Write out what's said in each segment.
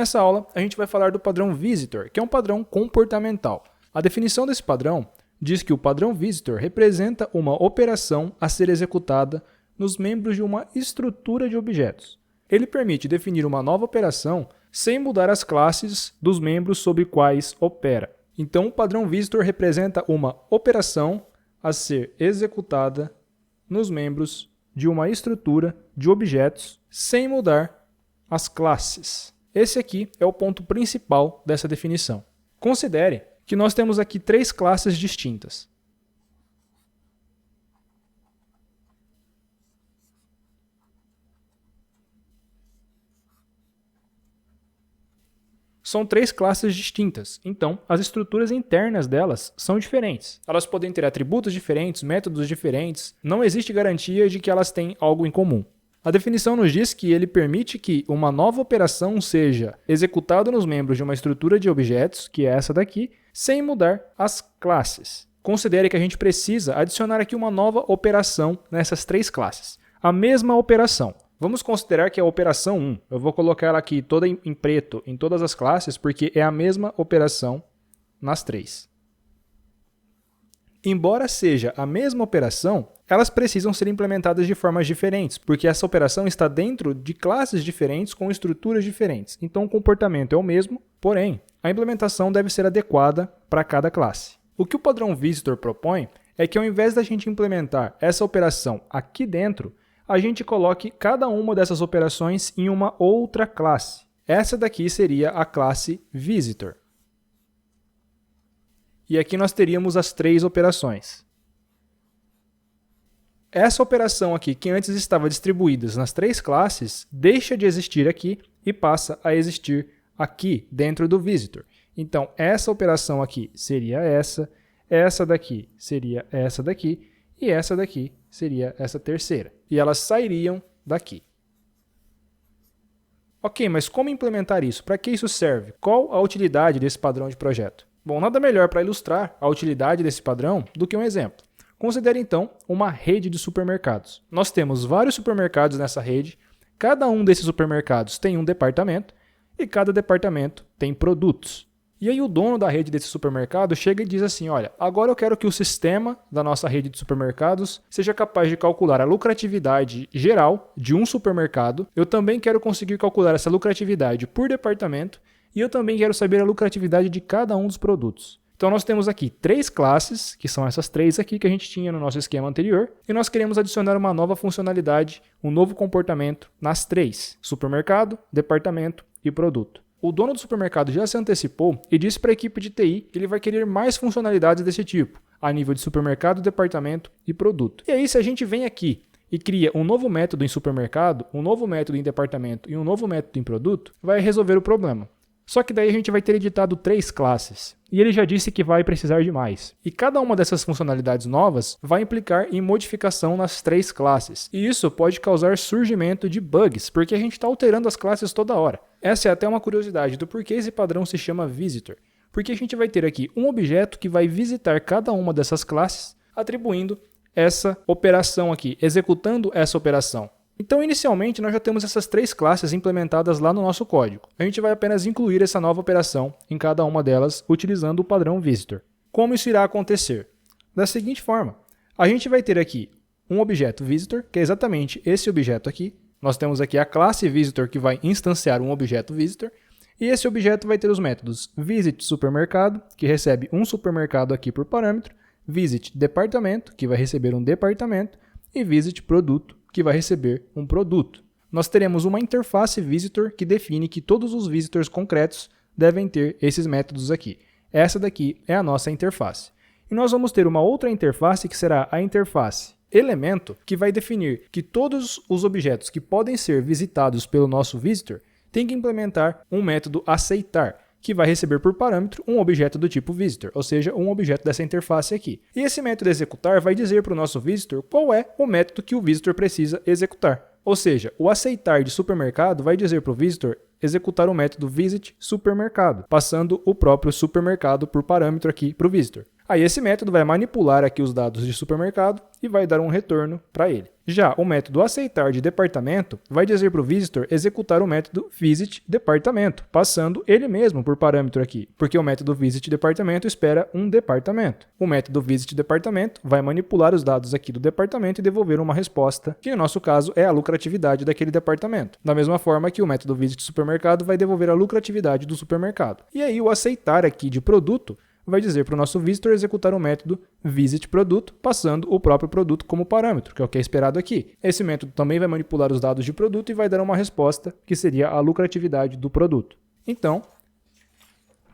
Nessa aula, a gente vai falar do padrão visitor, que é um padrão comportamental. A definição desse padrão diz que o padrão visitor representa uma operação a ser executada nos membros de uma estrutura de objetos. Ele permite definir uma nova operação sem mudar as classes dos membros sobre quais opera. Então, o padrão visitor representa uma operação a ser executada nos membros de uma estrutura de objetos sem mudar as classes. Esse aqui é o ponto principal dessa definição. Considere que nós temos aqui 3 classes distintas. São 3 classes distintas, então as estruturas internas delas são diferentes. Elas podem ter atributos diferentes, métodos diferentes, não existe garantia de que elas têm algo em comum. A definição nos diz que ele permite que uma nova operação seja executada nos membros de uma estrutura de objetos, que é essa daqui, sem mudar as classes. Considere que a gente precisa adicionar aqui uma nova operação nessas 3 classes. A mesma operação. Vamos considerar que é a operação 1. Eu vou colocar ela aqui toda em preto em todas as classes, porque é a mesma operação nas 3. Embora seja a mesma operação, elas precisam ser implementadas de formas diferentes, porque essa operação está dentro de classes diferentes com estruturas diferentes. Então o comportamento é o mesmo, porém, a implementação deve ser adequada para cada classe. O que o padrão visitor propõe é que ao invés da gente implementar essa operação aqui dentro, a gente coloque cada uma dessas operações em uma outra classe. Essa daqui seria a classe visitor. E aqui nós teríamos as 3 operações. Essa operação aqui, que antes estava distribuída nas 3 classes, deixa de existir aqui e passa a existir aqui dentro do visitor. Então, essa operação aqui seria essa daqui seria essa daqui e essa daqui seria essa terceira. E elas sairiam daqui. Ok, mas como implementar isso? Para que isso serve? Qual a utilidade desse padrão de projeto? Bom, nada melhor para ilustrar a utilidade desse padrão do que um exemplo. Considere então uma rede de supermercados. Nós temos vários supermercados nessa rede, cada um desses supermercados tem um departamento e cada departamento tem produtos. E aí o dono da rede desse supermercado chega e diz assim, olha, agora eu quero que o sistema da nossa rede de supermercados seja capaz de calcular a lucratividade geral de um supermercado. Eu também quero conseguir calcular essa lucratividade por departamento e eu também quero saber a lucratividade de cada um dos produtos. Então nós temos aqui 3 classes, que são essas 3 aqui que a gente tinha no nosso esquema anterior, e nós queremos adicionar uma nova funcionalidade, um novo comportamento nas 3, supermercado, departamento e produto. O dono do supermercado já se antecipou e disse para a equipe de TI que ele vai querer mais funcionalidades desse tipo, a nível de supermercado, departamento e produto. E aí, se a gente vem aqui e cria um novo método em supermercado, um novo método em departamento e um novo método em produto, vai resolver o problema. Só que daí a gente vai ter editado 3 classes. E ele já disse que vai precisar de mais. E cada uma dessas funcionalidades novas vai implicar em modificação nas 3 classes. E isso pode causar surgimento de bugs, porque a gente está alterando as classes toda hora. Essa é até uma curiosidade do porquê esse padrão se chama visitor. Porque a gente vai ter aqui um objeto que vai visitar cada uma dessas classes, atribuindo essa operação aqui, executando essa operação. Então, inicialmente, nós já temos essas 3 classes implementadas lá no nosso código. A gente vai apenas incluir essa nova operação em cada uma delas, utilizando o padrão visitor. Como isso irá acontecer? Da seguinte forma, a gente vai ter aqui um objeto visitor, que é exatamente esse objeto aqui. Nós temos aqui a classe visitor que vai instanciar um objeto visitor, e esse objeto vai ter os métodos visit supermercado, que recebe um supermercado aqui por parâmetro, visit departamento, que vai receber um departamento, e visit produto, que vai receber um produto. Nós teremos uma interface visitor que define que todos os visitors concretos devem ter esses métodos aqui. Essa daqui é a nossa interface. E nós vamos ter uma outra interface que será a interface elemento, que vai definir que todos os objetos que podem ser visitados pelo nosso visitor têm que implementar um método aceitar, que vai receber por parâmetro um objeto do tipo visitor, ou seja, um objeto dessa interface aqui. E esse método executar vai dizer para o nosso visitor qual é o método que o visitor precisa executar. Ou seja, o aceitar de supermercado vai dizer para o visitor executar o método visit supermercado, passando o próprio supermercado por parâmetro aqui para o visitor. Aí esse método vai manipular aqui os dados de supermercado e vai dar um retorno para ele. Já o método aceitar de departamento vai dizer para o visitor executar o método visit departamento, passando ele mesmo por parâmetro aqui, porque o método visit departamento espera um departamento. O método visit departamento vai manipular os dados aqui do departamento e devolver uma resposta, que no nosso caso é a lucratividade daquele departamento. Da mesma forma que o método visit supermercado vai devolver a lucratividade do supermercado. E aí o aceitar aqui de produto vai dizer para o nosso visitor executar o método visitProduto, passando o próprio produto como parâmetro, que é o que é esperado aqui. Esse método também vai manipular os dados de produto e vai dar uma resposta, que seria a lucratividade do produto. Então,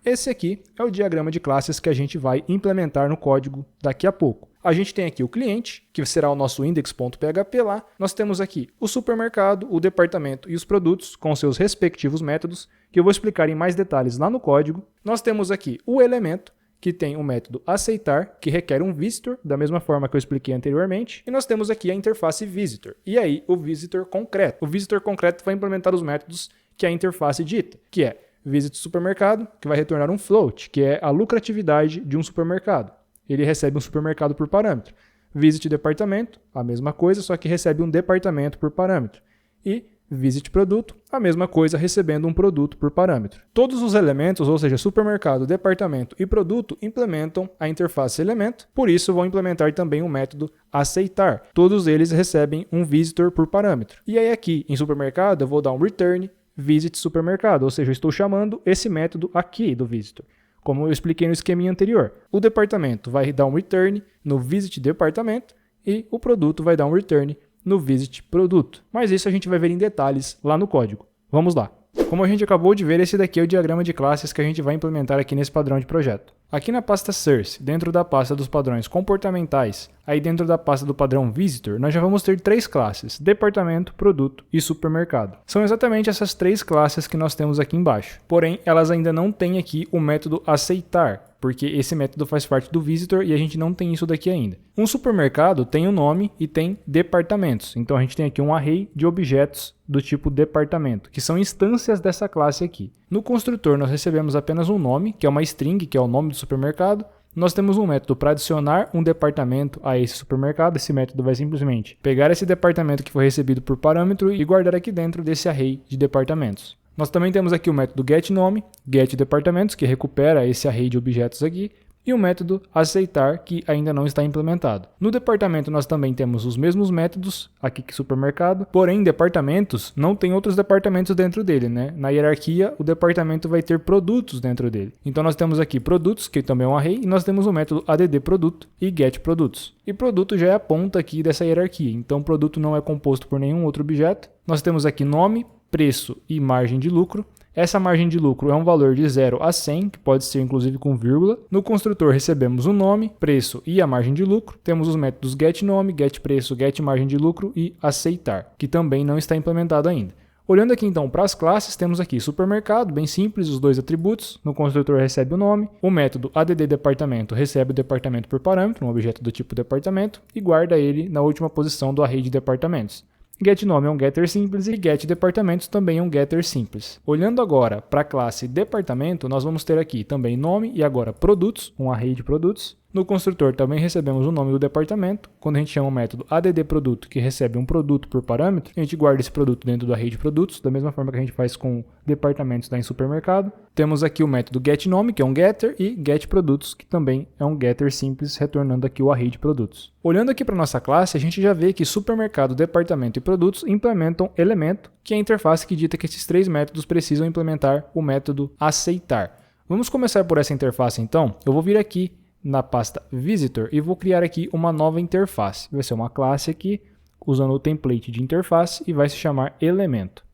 esse aqui é o diagrama de classes que a gente vai implementar no código daqui a pouco. A gente tem aqui o cliente, que será o nosso index.php lá. Nós temos aqui o supermercado, o departamento e os produtos com seus respectivos métodos, que eu vou explicar em mais detalhes lá no código. Nós temos aqui o elemento, que tem o método aceitar, que requer um visitor, da mesma forma que eu expliquei anteriormente. E nós temos aqui a interface visitor. E aí, o visitor concreto. O visitor concreto vai implementar os métodos que a interface dita, que é visit supermercado, que vai retornar um float, que é a lucratividade de um supermercado. Ele recebe um supermercado por parâmetro. Visit departamento, a mesma coisa, só que recebe um departamento por parâmetro. E visit produto, a mesma coisa, recebendo um produto por parâmetro. Todos os elementos, ou seja, supermercado, departamento e produto, implementam a interface elemento, por isso vão implementar também o método aceitar. Todos eles recebem um visitor por parâmetro. E aí aqui, em supermercado, eu vou dar um return visit supermercado, ou seja, eu estou chamando esse método aqui do visitor. Como eu expliquei no esqueminha anterior, o departamento vai dar um return no visit departamento e o produto vai dar um return no visit produto. Mas isso a gente vai ver em detalhes lá no código. Vamos lá. Como a gente acabou de ver, esse daqui é o diagrama de classes que a gente vai implementar aqui nesse padrão de projeto. Aqui na pasta Source, dentro da pasta dos padrões comportamentais, aí dentro da pasta do padrão Visitor, nós já vamos ter 3 classes, departamento, produto e supermercado. São exatamente essas 3 classes que nós temos aqui embaixo. Porém, elas ainda não têm aqui o método aceitar, porque esse método faz parte do Visitor e a gente não tem isso daqui ainda. Um supermercado tem um nome e tem departamentos. Então a gente tem aqui um array de objetos do tipo departamento, que são instâncias dessa classe aqui. No construtor nós recebemos apenas um nome, que é uma string, que é o nome do supermercado. Nós temos um método para adicionar um departamento a esse supermercado. Esse método vai simplesmente pegar esse departamento que foi recebido por parâmetro e guardar aqui dentro desse array de departamentos. Nós também temos aqui o método getNome, getDepartamentos, que recupera esse array de objetos aqui, e o método aceitar, que ainda não está implementado. No departamento nós também temos os mesmos métodos, aqui que supermercado, porém departamentos não tem outros departamentos dentro dele, né? Na hierarquia o departamento vai ter produtos dentro dele. Então nós temos aqui produtos, que também é um array, e nós temos o método addProduto e getProdutos. E produto já é a ponta aqui dessa hierarquia, então produto não é composto por nenhum outro objeto. Nós temos aqui nome, preço e margem de lucro. Essa margem de lucro é um valor de 0 a 100, que pode ser inclusive com vírgula. No construtor recebemos o nome, preço e a margem de lucro. Temos os métodos getNome, getPreço, getMargem de lucro e aceitar, que também não está implementado ainda. Olhando aqui então para as classes, temos aqui supermercado, bem simples, os 2 atributos. No construtor recebe o nome. O método addDepartamento recebe o departamento por parâmetro, um objeto do tipo departamento, e guarda ele na última posição do array de departamentos. GetNome é um getter simples e getDepartamentos também é um getter simples. Olhando agora para a classe departamento, nós vamos ter aqui também nome e agora produtos, um array de produtos. No construtor também recebemos o nome do departamento. Quando a gente chama o método addProduto, que recebe um produto por parâmetro, a gente guarda esse produto dentro do array de produtos, da mesma forma que a gente faz com departamentos lá em supermercado. Temos aqui o método getNome, que é um getter, e getProdutos, que também é um getter simples, retornando aqui o array de produtos. Olhando aqui para nossa classe, a gente já vê que supermercado, departamento e produtos implementam elemento, que é a interface que dita que esses 3 métodos precisam implementar o método aceitar. Vamos começar por essa interface então. Eu vou vir aqui na pasta Visitor e vou criar aqui uma nova interface. Vai ser uma classe aqui, usando o template de interface e vai se chamar elemento.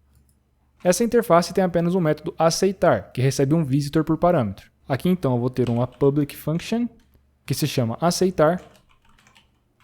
Essa interface tem apenas um método aceitar, que recebe um visitor por parâmetro. Aqui então eu vou ter uma public function, que se chama aceitar,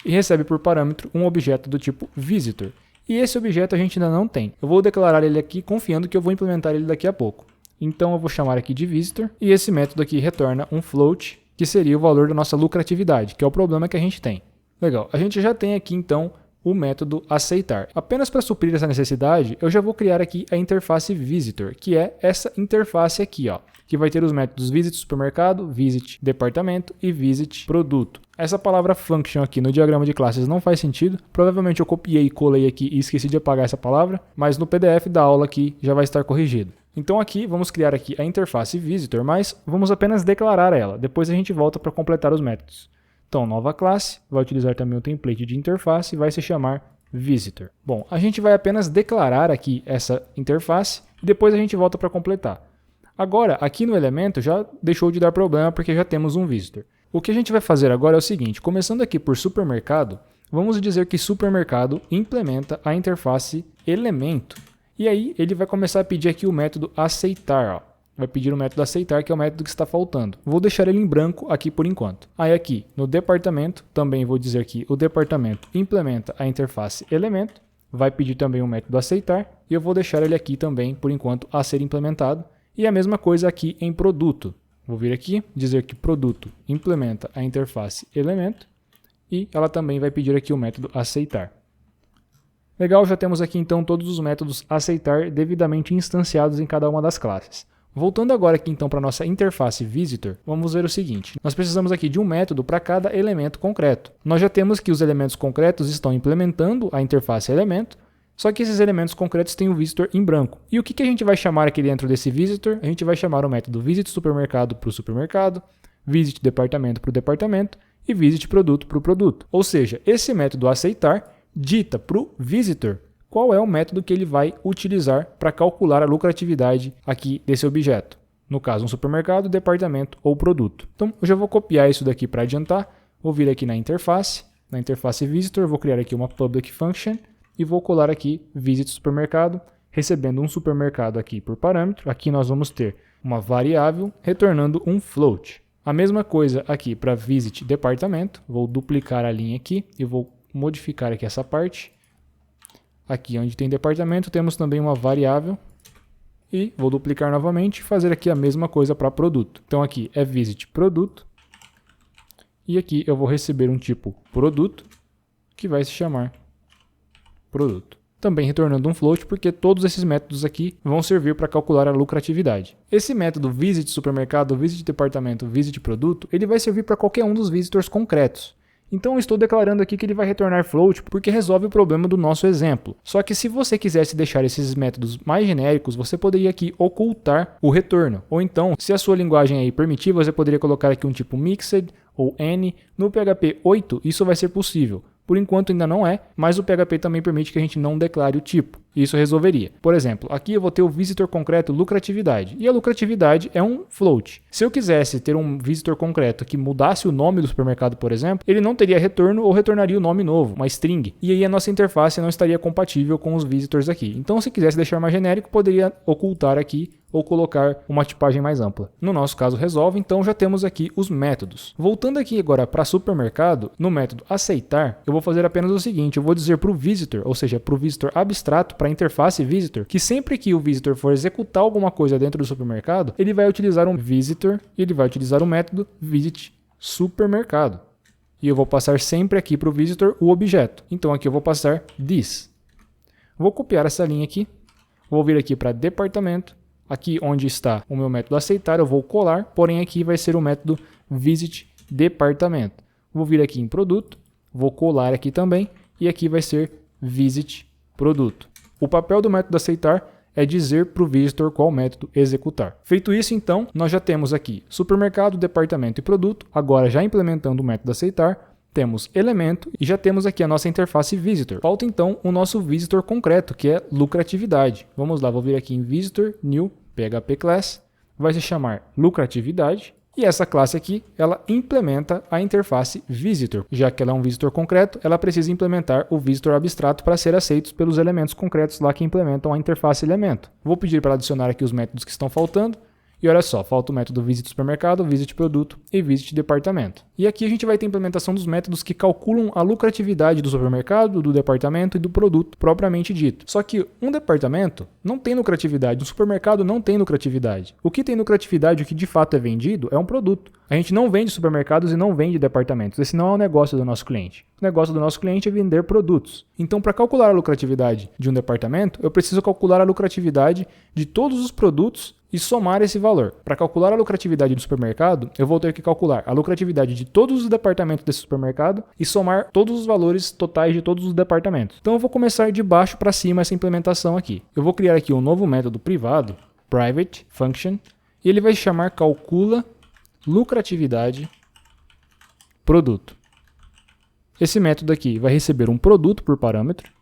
e recebe por parâmetro um objeto do tipo visitor. E esse objeto a gente ainda não tem. Eu vou declarar ele aqui confiando que eu vou implementar ele daqui a pouco. Então eu vou chamar aqui de visitor, e esse método aqui retorna um float, que seria o valor da nossa lucratividade, que é o problema que a gente tem. Legal, a gente já tem aqui então o método aceitar. Apenas para suprir essa necessidade, eu já vou criar aqui a interface visitor, que é essa interface aqui, ó, que vai ter os métodos visit supermercado, visit departamento e visit produto. Essa palavra function aqui no diagrama de classes não faz sentido. Provavelmente eu copiei e colei aqui e esqueci de apagar essa palavra, mas no PDF da aula aqui já vai estar corrigido. Então aqui vamos criar aqui a interface visitor, mas vamos apenas declarar ela. Depois a gente volta para completar os métodos. Então, nova classe, vai utilizar também o template de interface e vai se chamar visitor. Bom, a gente vai apenas declarar aqui essa interface e depois a gente volta para completar. Agora, aqui no elemento já deixou de dar problema porque já temos um visitor. O que a gente vai fazer agora é o seguinte, começando aqui por supermercado, vamos dizer que supermercado implementa a interface elemento. E aí ele vai começar a pedir aqui o método aceitar, ó. Vai pedir o método aceitar, que é o método que está faltando. Vou deixar ele em branco aqui por enquanto. Aí aqui no departamento, também vou dizer que o departamento implementa a interface elemento, vai pedir também o método aceitar, e eu vou deixar ele aqui também por enquanto a ser implementado. E a mesma coisa aqui em produto. Vou vir aqui, dizer que produto implementa a interface elemento, e ela também vai pedir aqui o método aceitar. Legal, já temos aqui então todos os métodos aceitar devidamente instanciados em cada uma das classes. Voltando agora aqui então para a nossa interface visitor, vamos ver o seguinte. Nós precisamos aqui de um método para cada elemento concreto. Nós já temos que os elementos concretos estão implementando a interface elemento, só que esses elementos concretos têm o visitor em branco. E o que a gente vai chamar aqui dentro desse visitor? A gente vai chamar o método visit supermercado para o supermercado, visit departamento para o departamento e visit produto para o produto. Ou seja, esse método aceitar dita para o visitor qual é o método que ele vai utilizar para calcular a lucratividade aqui desse objeto. No caso, um supermercado, departamento ou produto. Então, eu já vou copiar isso daqui para adiantar. Vou vir aqui na interface visitor, vou criar aqui uma public function e vou colar aqui visit supermercado, recebendo um supermercado aqui por parâmetro. Aqui nós vamos ter uma variável retornando um float. A mesma coisa aqui para visit departamento. Vou duplicar a linha aqui e vou modificar aqui essa parte. Aqui onde tem departamento temos também uma variável e vou duplicar novamente e fazer aqui a mesma coisa para produto. Então aqui é visit produto e aqui eu vou receber um tipo produto que vai se chamar produto. Também retornando um float porque todos esses métodos aqui vão servir para calcular a lucratividade. Esse método visit supermercado, visit departamento, visit produto, ele vai servir para qualquer um dos visitors concretos. Então eu estou declarando aqui que ele vai retornar float porque resolve o problema do nosso exemplo. Só que se você quisesse deixar esses métodos mais genéricos, você poderia aqui ocultar o retorno. Ou então, se a sua linguagem aí permitir, você poderia colocar aqui um tipo mixed ou n. No PHP 8 isso vai ser possível. Por enquanto ainda não é, mas o PHP também permite que a gente não declare o tipo. Isso resolveria. Por exemplo, aqui eu vou ter o visitor concreto lucratividade. E a lucratividade é um float. Se eu quisesse ter um visitor concreto que mudasse o nome do supermercado, por exemplo, ele não teria retorno ou retornaria o nome novo, uma string. E aí a nossa interface não estaria compatível com os visitors aqui. Então, se quisesse deixar mais genérico, poderia ocultar aqui ou colocar uma tipagem mais ampla. No nosso caso resolve, então já temos aqui os métodos. Voltando aqui agora para supermercado, no método aceitar, eu vou fazer apenas o seguinte, eu vou dizer para o visitor, ou seja, para o visitor abstrato, para a interface visitor, que sempre que o visitor for executar alguma coisa dentro do supermercado, ele vai utilizar um visitor e ele vai utilizar o método visit supermercado. E eu vou passar sempre aqui para o visitor o objeto. Então aqui eu vou passar this. Vou copiar essa linha aqui, vou vir aqui para departamento. Aqui onde está o meu método aceitar, eu vou colar, porém aqui vai ser o método visit departamento. Vou vir aqui em produto, vou colar aqui também, e aqui vai ser visit produto. O papel do método aceitar é dizer para o visitor qual método executar. Feito isso, então, nós já temos aqui supermercado, departamento e produto. Agora, já implementando o método aceitar, temos elemento e já temos aqui a nossa interface visitor. Falta então o nosso visitor concreto, que é lucratividade. Vamos lá, vou vir aqui em visitor, new, PHP class, vai se chamar lucratividade. E essa classe aqui, ela implementa a interface visitor. Já que ela é um visitor concreto, ela precisa implementar o visitor abstrato para ser aceito pelos elementos concretos lá que implementam a interface elemento. Vou pedir para adicionar aqui os métodos que estão faltando. E olha só, falta o método visit supermercado, visit produto e visit departamento. E aqui a gente vai ter a implementação dos métodos que calculam a lucratividade do supermercado, do departamento e do produto propriamente dito. Só que um departamento não tem lucratividade, um supermercado não tem lucratividade. O que tem lucratividade, o que de fato é vendido, é um produto. A gente não vende supermercados e não vende departamentos. Esse não é o negócio do nosso cliente. O negócio do nosso cliente é vender produtos. Então, para calcular a lucratividade de um departamento, eu preciso calcular a lucratividade de todos os produtos e somar esse valor. Para calcular a lucratividade do supermercado, eu vou ter que calcular a lucratividade de todos os departamentos desse supermercado e somar todos os valores totais de todos os departamentos. Então eu vou começar de baixo para cima essa implementação aqui. Eu vou criar aqui um novo método privado, private function, e ele vai se chamar calcula lucratividade produto. Esse método aqui vai receber um produto por parâmetro.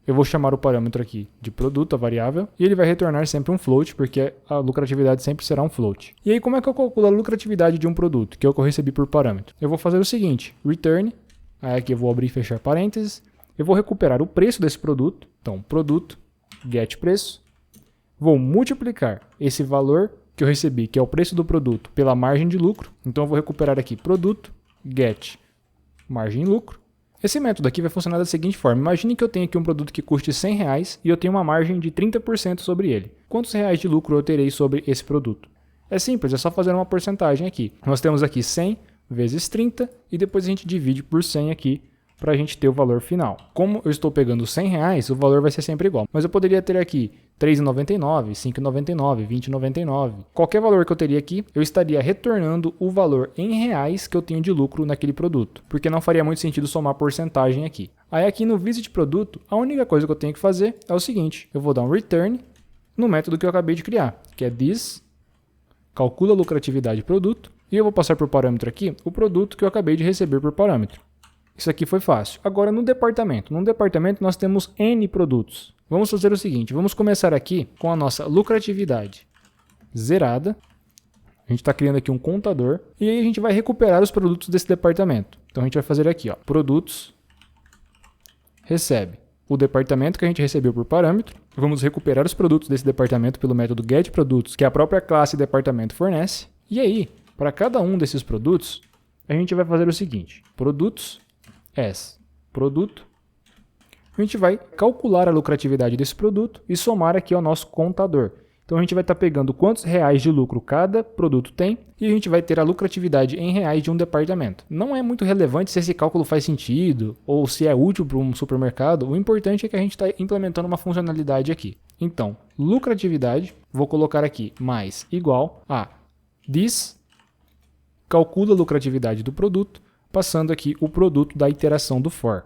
Eu vou chamar o parâmetro aqui de produto, a variável, e ele vai retornar sempre um float, porque a lucratividade sempre será um float. E aí, como é que eu calculo a lucratividade de um produto, que é o que eu recebi por parâmetro? Eu vou fazer o seguinte, return, aí aqui eu vou abrir e fechar parênteses, eu vou recuperar o preço desse produto, então produto, get preço, vou multiplicar esse valor que eu recebi, que é o preço do produto, pela margem de lucro, então eu vou recuperar aqui produto, get, margem de lucro. Esse método aqui vai funcionar da seguinte forma. Imagine que eu tenho aqui um produto que custe R$100 e eu tenho uma margem de 30% sobre ele. Quantos reais de lucro eu terei sobre esse produto? É simples, é só fazer uma porcentagem aqui. Nós temos aqui 100 vezes 30 e depois a gente divide por 100 aqui para a gente ter o valor final. Como eu estou pegando R$100, o valor vai ser sempre igual. Mas eu poderia ter aqui R$3,99, R$5,99, R$20,99. Qualquer valor que eu teria aqui, eu estaria retornando o valor em reais que eu tenho de lucro naquele produto. Porque não faria muito sentido somar porcentagem aqui. Aí aqui no visit produto, a única coisa que eu tenho que fazer é o seguinte. Eu vou dar um return no método que eu acabei de criar, que é this, calcula a lucratividade produto. E eu vou passar por parâmetro aqui o produto que eu acabei de receber por parâmetro. Isso aqui foi fácil. Agora no departamento. No departamento nós temos N produtos. Vamos fazer o seguinte, vamos começar aqui com a nossa lucratividade zerada. A gente está criando aqui um contador. E aí a gente vai recuperar os produtos desse departamento. Então a gente vai fazer aqui, ó, produtos, recebe o departamento que a gente recebeu por parâmetro. Vamos recuperar os produtos desse departamento pelo método getProdutos, que a própria classe departamento fornece. E aí, para cada um desses produtos, a gente vai fazer o seguinte, produtos as produto, a gente vai calcular a lucratividade desse produto e somar aqui ao nosso contador. Então a gente vai estar pegando quantos reais de lucro cada produto tem e a gente vai ter a lucratividade em reais de um departamento. Não é muito relevante se esse cálculo faz sentido ou se é útil para um supermercado, o importante é que a gente está implementando uma funcionalidade aqui. Então, lucratividade, vou colocar aqui mais igual a this, calcula a lucratividade do produto, passando aqui o produto da iteração do for.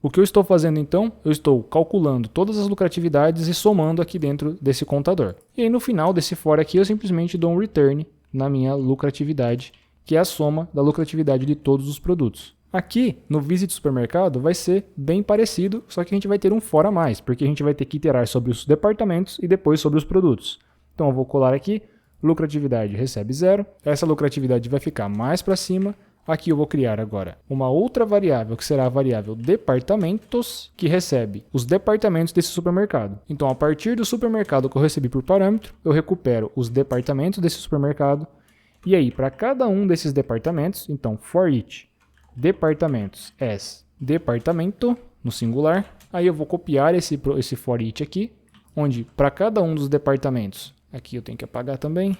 O que eu estou fazendo então? Eu estou calculando todas as lucratividades e somando aqui dentro desse contador. E aí no final desse for aqui eu simplesmente dou um return na minha lucratividade, que é a soma da lucratividade de todos os produtos. Aqui no visit supermercado vai ser bem parecido, só que a gente vai ter um for a mais, porque a gente vai ter que iterar sobre os departamentos e depois sobre os produtos. Então eu vou colar aqui, lucratividade recebe 0, essa lucratividade vai ficar mais para cima. Aqui eu vou criar agora uma outra variável, que será a variável departamentos, que recebe os departamentos desse supermercado. Então, a partir do supermercado que eu recebi por parâmetro, eu recupero os departamentos desse supermercado. E aí, para cada um desses departamentos, então, for each departamentos as departamento, no singular, aí eu vou copiar esse for each aqui, onde para cada um dos departamentos, aqui eu tenho que apagar também,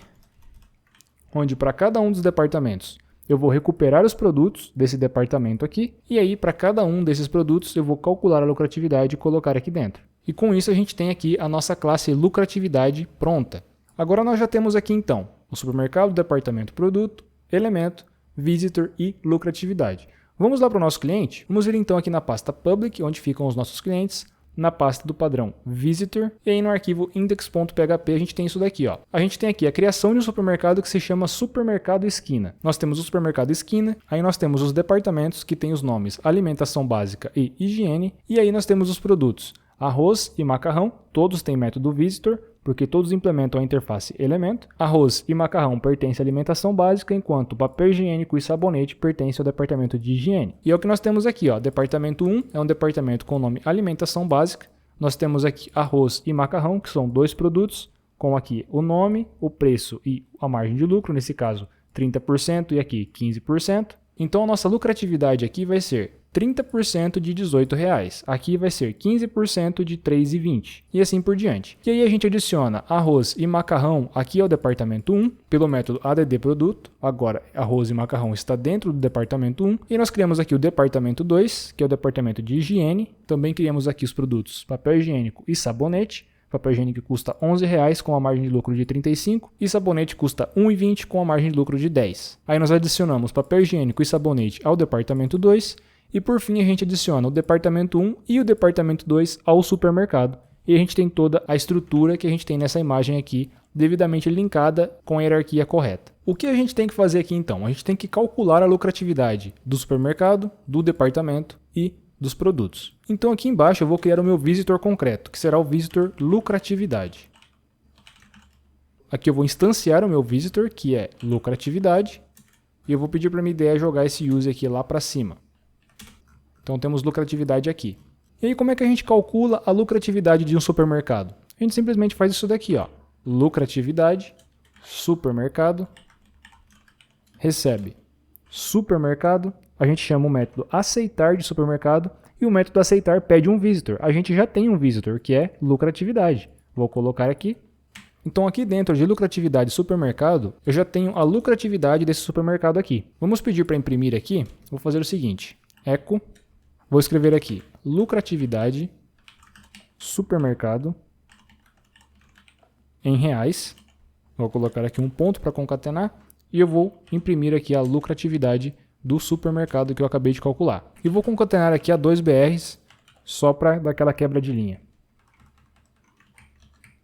onde para cada um dos departamentos, eu vou recuperar os produtos desse departamento aqui, e aí para cada um desses produtos eu vou calcular a lucratividade e colocar aqui dentro. E com isso a gente tem aqui a nossa classe lucratividade pronta. Agora nós já temos aqui então o supermercado, departamento, produto, elemento, visitor e lucratividade. Vamos lá para o nosso cliente? Vamos vir então aqui na pasta public, onde ficam os nossos clientes, na pasta do padrão visitor, e aí no arquivo index.php a gente tem isso daqui, ó. A gente tem aqui a criação de um supermercado que se chama supermercado esquina. Nós temos o supermercado esquina, aí nós temos os departamentos que tem os nomes alimentação básica e higiene, e aí nós temos os produtos arroz e macarrão, todos têm método visitor, porque todos implementam a interface elemento. Arroz e macarrão pertencem à alimentação básica, enquanto papel higiênico e sabonete pertencem ao departamento de higiene. E é o que nós temos aqui, ó. Departamento 1 é um departamento com o nome alimentação básica. Nós temos aqui arroz e macarrão, que são dois produtos, com aqui o nome, o preço e a margem de lucro, nesse caso 30% e aqui 15%. Então a nossa lucratividade aqui vai ser 30% de R$18. Aqui vai ser 15% de R$3,20 e assim por diante. E aí a gente adiciona arroz e macarrão aqui ao departamento 1 pelo método ADD produto. Agora arroz e macarrão está dentro do departamento 1 e nós criamos aqui o departamento 2, que é o departamento de higiene. Também criamos aqui os produtos papel higiênico e sabonete. Papel higiênico custa R$11 com a margem de lucro de 35 e sabonete custa R$1,20 com a margem de lucro de 10. Aí nós adicionamos papel higiênico e sabonete ao departamento 2 e por fim a gente adiciona o departamento 1 e o departamento 2 ao supermercado. E a gente tem toda a estrutura que a gente tem nessa imagem aqui, devidamente linkada com a hierarquia correta. O que a gente tem que fazer aqui então? A gente tem que calcular a lucratividade do supermercado, do departamento e dos produtos. Então aqui embaixo eu vou criar o meu visitor concreto, que será o visitor lucratividade. Aqui eu vou instanciar o meu visitor, que é lucratividade, e eu vou pedir para a minha ideia jogar esse use aqui lá para cima. Então temos lucratividade aqui. E aí como é que a gente calcula a lucratividade de um supermercado? A gente simplesmente faz isso daqui, ó. Lucratividade, supermercado, recebe supermercado, a gente chama o método aceitar de supermercado e o método aceitar pede um visitor. A gente já tem um visitor que é lucratividade. Vou colocar aqui. Então aqui dentro de lucratividade supermercado, eu já tenho a lucratividade desse supermercado aqui. Vamos pedir para imprimir aqui. Vou fazer o seguinte, eco, vou escrever aqui lucratividade supermercado em reais. Vou colocar aqui um ponto para concatenar e eu vou imprimir aqui a lucratividade do supermercado que eu acabei de calcular. E vou concatenar aqui a 2 BRs só para dar aquela quebra de linha.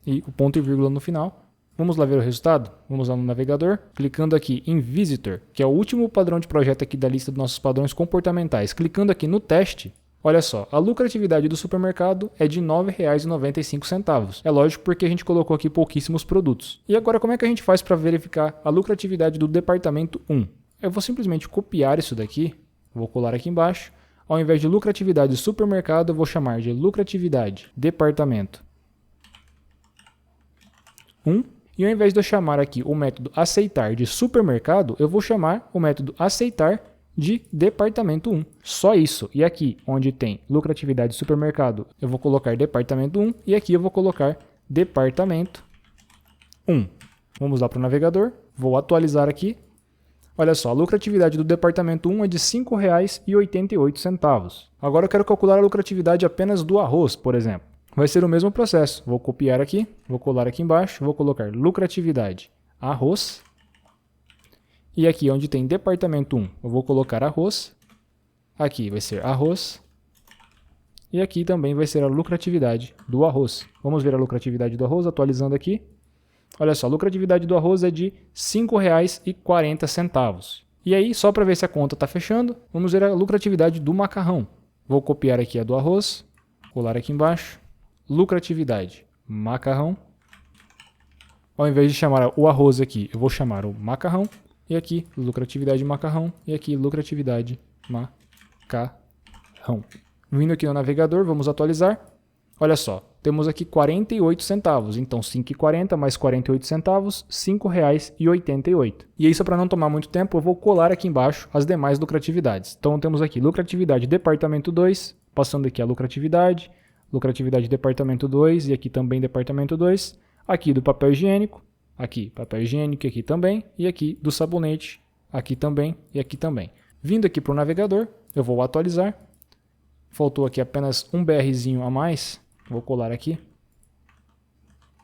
E o ponto e vírgula no final. Vamos lá ver o resultado? Vamos lá no navegador, clicando aqui em Visitor, que é o último padrão de projeto aqui da lista dos nossos padrões comportamentais. Clicando aqui no teste, olha só, a lucratividade do supermercado é de R$ 9,95. É lógico porque a gente colocou aqui pouquíssimos produtos. E agora como é que a gente faz para verificar a lucratividade do departamento 1? Eu vou simplesmente copiar isso daqui, vou colar aqui embaixo. Ao invés de lucratividade supermercado, eu vou chamar de lucratividade departamento 1. E ao invés de eu chamar aqui o método aceitar de supermercado, eu vou chamar o método aceitar de departamento 1. Só isso. E aqui, onde tem lucratividade supermercado, eu vou colocar departamento 1 e aqui eu vou colocar departamento 1. Vamos lá para o navegador, vou atualizar aqui. Olha só, a lucratividade do departamento 1 é de R$ 5,88. Agora eu quero calcular a lucratividade apenas do arroz, por exemplo. Vai ser o mesmo processo. Vou copiar aqui, vou colar aqui embaixo, vou colocar lucratividade arroz. E aqui onde tem departamento 1, eu vou colocar arroz. Aqui vai ser arroz. E aqui também vai ser a lucratividade do arroz. Vamos ver a lucratividade do arroz, atualizando aqui. Olha só, a lucratividade do arroz é de R$ 5,40. E aí, só para ver se a conta está fechando, vamos ver a lucratividade do macarrão. Vou copiar aqui a do arroz, colar aqui embaixo. Lucratividade macarrão. Ao invés de chamar o arroz aqui, eu vou chamar o macarrão. E aqui, lucratividade macarrão. E aqui, lucratividade macarrão. Vindo aqui no navegador, vamos atualizar. Olha só, temos aqui 48 centavos. Então, 5,40 mais 48 centavos, R$ 5,88. E aí, só para não tomar muito tempo, eu vou colar aqui embaixo as demais lucratividades. Então, temos aqui lucratividade departamento 2, passando aqui a lucratividade departamento 2 e aqui também departamento 2. Aqui do papel higiênico e aqui também. E aqui do sabonete, aqui também e aqui também. Vindo aqui para o navegador, eu vou atualizar. Faltou aqui apenas um BRzinho a mais. Vou colar aqui.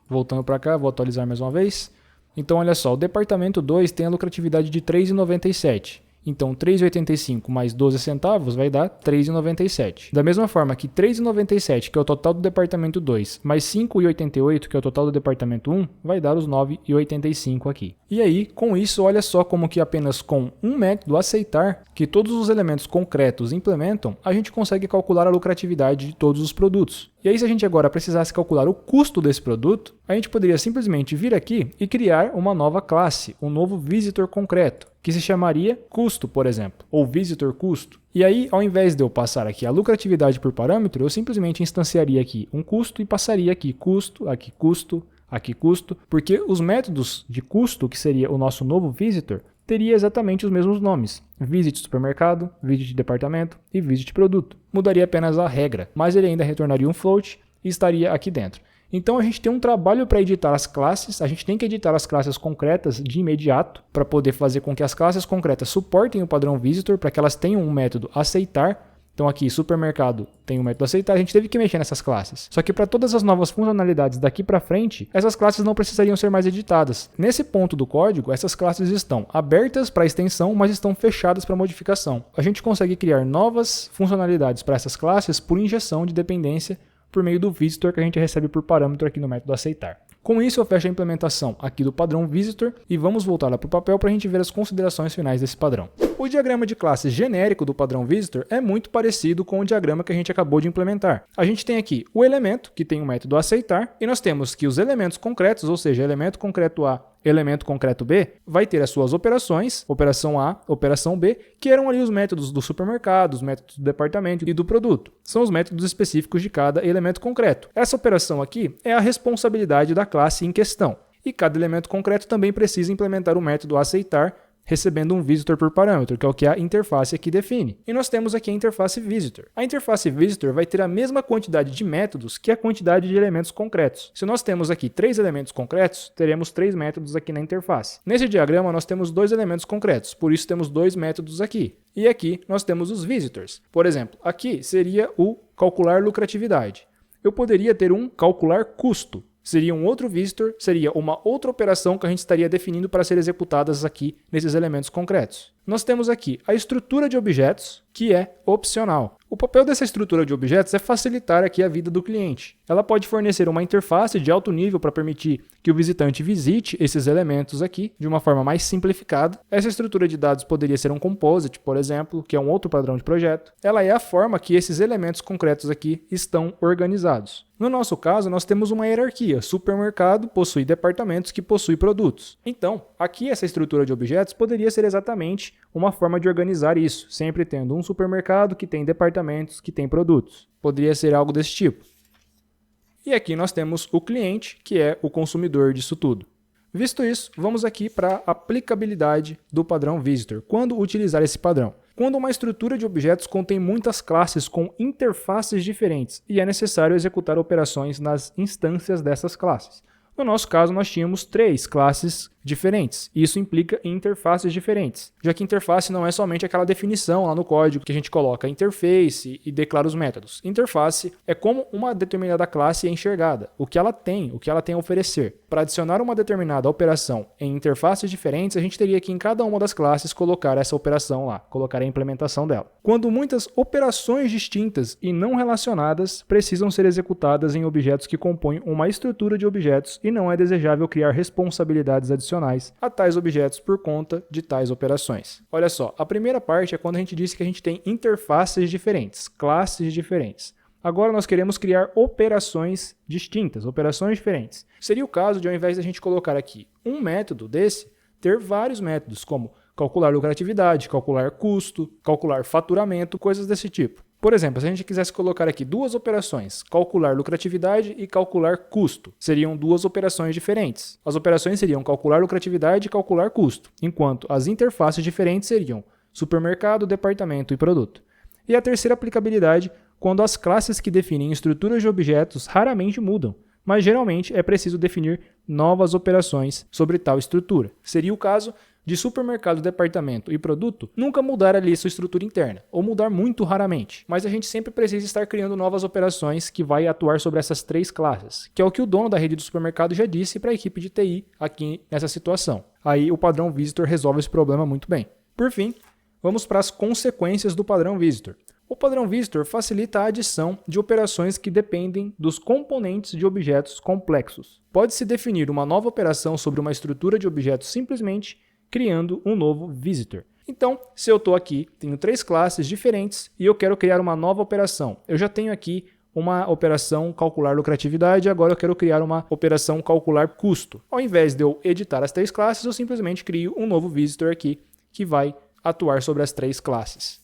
Voltando para cá, vou atualizar mais uma vez. Então, olha só, o departamento 2 tem a lucratividade de R$ 3,97. Então, R$ 3,85 mais 12 centavos vai dar R$ 3,97. Da mesma forma que R$ 3,97, que é o total do departamento 2, mais R$ 5,88, que é o total do departamento 1, vai dar os R$ 9,85 aqui. E aí, com isso, olha só como que apenas com um método aceitar, que todos os elementos concretos implementam, a gente consegue calcular a lucratividade de todos os produtos. E aí, se a gente agora precisasse calcular o custo desse produto, a gente poderia simplesmente vir aqui e criar uma nova classe, um novo visitor concreto, que se chamaria custo, por exemplo, ou visitor custo. E aí, ao invés de eu passar aqui a lucratividade por parâmetro, eu simplesmente instanciaria aqui um custo e passaria aqui custo, aqui custo, porque os métodos de custo, que seria o nosso novo visitor, teria exatamente os mesmos nomes: visit supermercado, visit departamento e visit produto. Mudaria apenas a regra, mas ele ainda retornaria um float e estaria aqui dentro. Então a gente tem um trabalho para editar as classes, a gente tem que editar as classes concretas de imediato para poder fazer com que as classes concretas suportem o padrão visitor, para que elas tenham um método aceitar. Então aqui, supermercado tem um método aceitar, a gente teve que mexer nessas classes. Só que para todas as novas funcionalidades daqui para frente, essas classes não precisariam ser mais editadas. Nesse ponto do código, essas classes estão abertas para extensão, mas estão fechadas para modificação. A gente consegue criar novas funcionalidades para essas classes por injeção de dependência por meio do visitor que a gente recebe por parâmetro aqui no método aceitar. Com isso, eu fecho a implementação aqui do padrão visitor e vamos voltar lá para o papel para a gente ver as considerações finais desse padrão. O diagrama de classes genérico do padrão visitor é muito parecido com o diagrama que a gente acabou de implementar. A gente tem aqui o elemento, que tem o método aceitar, e nós temos que os elementos concretos, ou seja, elemento concreto A, elemento concreto B, vai ter as suas operações, operação A, operação B, que eram ali os métodos do supermercado, os métodos do departamento e do produto. São os métodos específicos de cada elemento concreto. Essa operação aqui é a responsabilidade da classe em questão. E cada elemento concreto também precisa implementar o método aceitar, recebendo um visitor por parâmetro, que é o que a interface aqui define. E nós temos aqui a interface visitor. A interface visitor vai ter a mesma quantidade de métodos que a quantidade de elementos concretos. Se nós temos aqui 3 elementos concretos, teremos 3 métodos aqui na interface. Nesse diagrama nós temos 2 elementos concretos, por isso temos 2 métodos aqui. E aqui nós temos os visitors. Por exemplo, aqui seria o calcular lucratividade. Eu poderia ter um calcular custo. Seria um outro visitor, seria uma outra operação que a gente estaria definindo para ser executadas aqui nesses elementos concretos. Nós temos aqui a estrutura de objetos, que é opcional. O papel dessa estrutura de objetos é facilitar aqui a vida do cliente. Ela pode fornecer uma interface de alto nível para permitir que o visitante visite esses elementos aqui de uma forma mais simplificada. Essa estrutura de dados poderia ser um composite, por exemplo, que é um outro padrão de projeto. Ela é a forma que esses elementos concretos aqui estão organizados. No nosso caso, nós temos uma hierarquia. Supermercado possui departamentos que possuem produtos. Então, aqui essa estrutura de objetos poderia ser exatamente uma forma de organizar isso, sempre tendo um supermercado que tem departamentos que tem produtos. Poderia ser algo desse tipo. E aqui nós temos o cliente, que é o consumidor disso tudo. Visto isso, vamos aqui para a aplicabilidade do padrão visitor. Quando utilizar esse padrão? Quando uma estrutura de objetos contém muitas classes com interfaces diferentes e é necessário executar operações nas instâncias dessas classes. No nosso caso, nós tínhamos 3 classes diferentes. Isso implica em interfaces diferentes, já que interface não é somente aquela definição lá no código que a gente coloca interface e declara os métodos. Interface é como uma determinada classe é enxergada, o que ela tem a oferecer. Para adicionar uma determinada operação em interfaces diferentes, a gente teria que em cada uma das classes colocar essa operação lá, colocar a implementação dela. Quando muitas operações distintas e não relacionadas precisam ser executadas em objetos que compõem uma estrutura de objetos e não é desejável criar responsabilidades adicionais a tais objetos por conta de tais operações. Olha só, a primeira parte é quando a gente disse que a gente tem interfaces diferentes, classes diferentes. Agora nós queremos criar operações distintas, operações diferentes. Seria o caso de, ao invés de a gente colocar aqui um método desse, ter vários métodos, como calcular lucratividade, calcular custo, calcular faturamento, coisas desse tipo. Por exemplo, se a gente quisesse colocar aqui 2 operações, calcular lucratividade e calcular custo, seriam 2 operações diferentes. As operações seriam calcular lucratividade e calcular custo, enquanto as interfaces diferentes seriam supermercado, departamento e produto. E a terceira aplicabilidade, quando as classes que definem estruturas de objetos raramente mudam, mas geralmente é preciso definir novas operações sobre tal estrutura. Seria o caso de supermercado, departamento e produto nunca mudar ali sua estrutura interna, ou mudar muito raramente. Mas a gente sempre precisa estar criando novas operações que vai atuar sobre essas 3 classes, que é o que o dono da rede do supermercado já disse para a equipe de TI aqui nessa situação. Aí o padrão visitor resolve esse problema muito bem. Por fim, vamos para as consequências do padrão visitor. O padrão visitor facilita a adição de operações que dependem dos componentes de objetos complexos. Pode-se definir uma nova operação sobre uma estrutura de objetos simplesmente criando um novo visitor. Então, se eu estou aqui, tenho 3 classes diferentes e eu quero criar uma nova operação. Eu já tenho aqui uma operação calcular lucratividade, agora eu quero criar uma operação calcular custo. Ao invés de eu editar as 3 classes, eu simplesmente crio um novo visitor aqui que vai atuar sobre as 3 classes.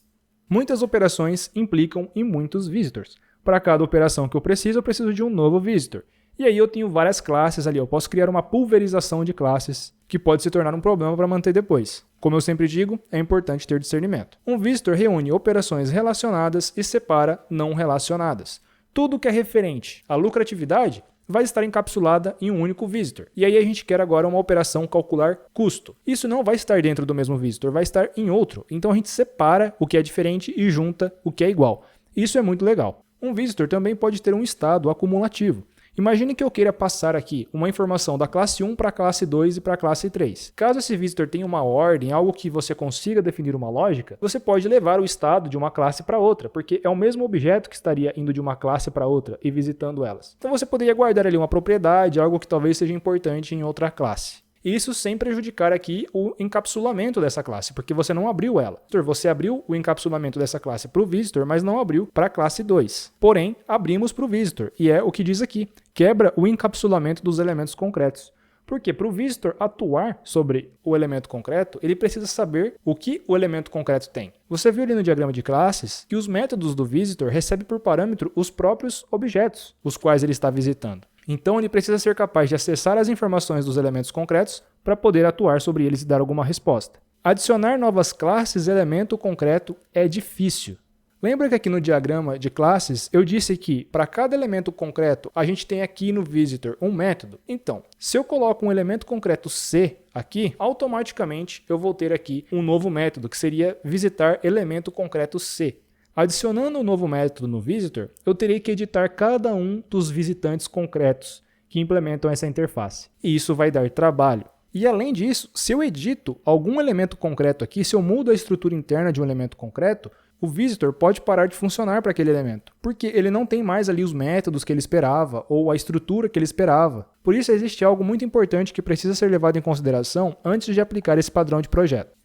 Muitas operações implicam em muitos visitors. Para cada operação que eu preciso de um novo visitor. E aí eu tenho várias classes ali, eu posso criar uma pulverização de classes que pode se tornar um problema para manter depois. Como eu sempre digo, é importante ter discernimento. Um visitor reúne operações relacionadas e separa não relacionadas. Tudo que é referente à lucratividade vai estar encapsulada em um único visitor. E aí a gente quer agora uma operação calcular custo. Isso não vai estar dentro do mesmo visitor, vai estar em outro. Então a gente separa o que é diferente e junta o que é igual. Isso é muito legal. Um visitor também pode ter um estado acumulativo. Imagine que eu queira passar aqui uma informação da classe 1 para a classe 2 e para a classe 3. Caso esse visitor tenha uma ordem, algo que você consiga definir uma lógica, você pode levar o estado de uma classe para outra, porque é o mesmo objeto que estaria indo de uma classe para outra e visitando elas. Então você poderia guardar ali uma propriedade, algo que talvez seja importante em outra classe. Isso sem prejudicar aqui o encapsulamento dessa classe, porque você não abriu ela. Você abriu o encapsulamento dessa classe para o visitor, mas não abriu para a classe 2. Porém, abrimos para o visitor, e é o que diz aqui. Quebra o encapsulamento dos elementos concretos. Porque para o visitor atuar sobre o elemento concreto, ele precisa saber o que o elemento concreto tem. Você viu ali no diagrama de classes que os métodos do visitor recebem por parâmetro os próprios objetos, os quais ele está visitando. Então ele precisa ser capaz de acessar as informações dos elementos concretos para poder atuar sobre eles e dar alguma resposta. Adicionar novas classes elemento concreto é difícil. Lembra que aqui no diagrama de classes eu disse que para cada elemento concreto a gente tem aqui no visitor um método? Então, se eu coloco um elemento concreto C aqui, automaticamente eu vou ter aqui um novo método que seria visitar elemento concreto C. Adicionando um novo método no visitor, eu terei que editar cada um dos visitantes concretos que implementam essa interface. E isso vai dar trabalho. E além disso, se eu edito algum elemento concreto aqui, se eu mudo a estrutura interna de um elemento concreto, o visitor pode parar de funcionar para aquele elemento, porque ele não tem mais ali os métodos que ele esperava ou a estrutura que ele esperava. Por isso existe algo muito importante que precisa ser levado em consideração antes de aplicar esse padrão de projeto.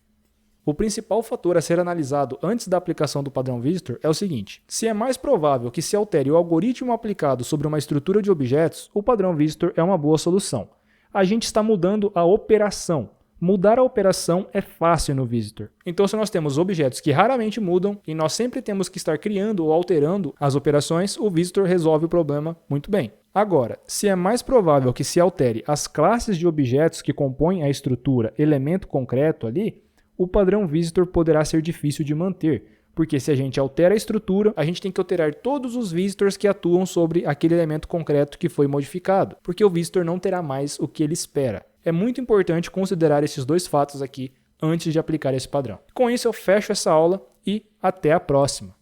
O principal fator a ser analisado antes da aplicação do padrão visitor é o seguinte: se é mais provável que se altere o algoritmo aplicado sobre uma estrutura de objetos, o padrão visitor é uma boa solução. A gente está mudando a operação. Mudar a operação é fácil no visitor. Então, se nós temos objetos que raramente mudam e nós sempre temos que estar criando ou alterando as operações, o visitor resolve o problema muito bem. Agora, se é mais provável que se altere as classes de objetos que compõem a estrutura elemento concreto ali, o padrão visitor poderá ser difícil de manter, porque se a gente altera a estrutura, a gente tem que alterar todos os visitors que atuam sobre aquele elemento concreto que foi modificado, porque o visitor não terá mais o que ele espera. É muito importante considerar esses dois fatos aqui antes de aplicar esse padrão. Com isso eu fecho essa aula e até a próxima.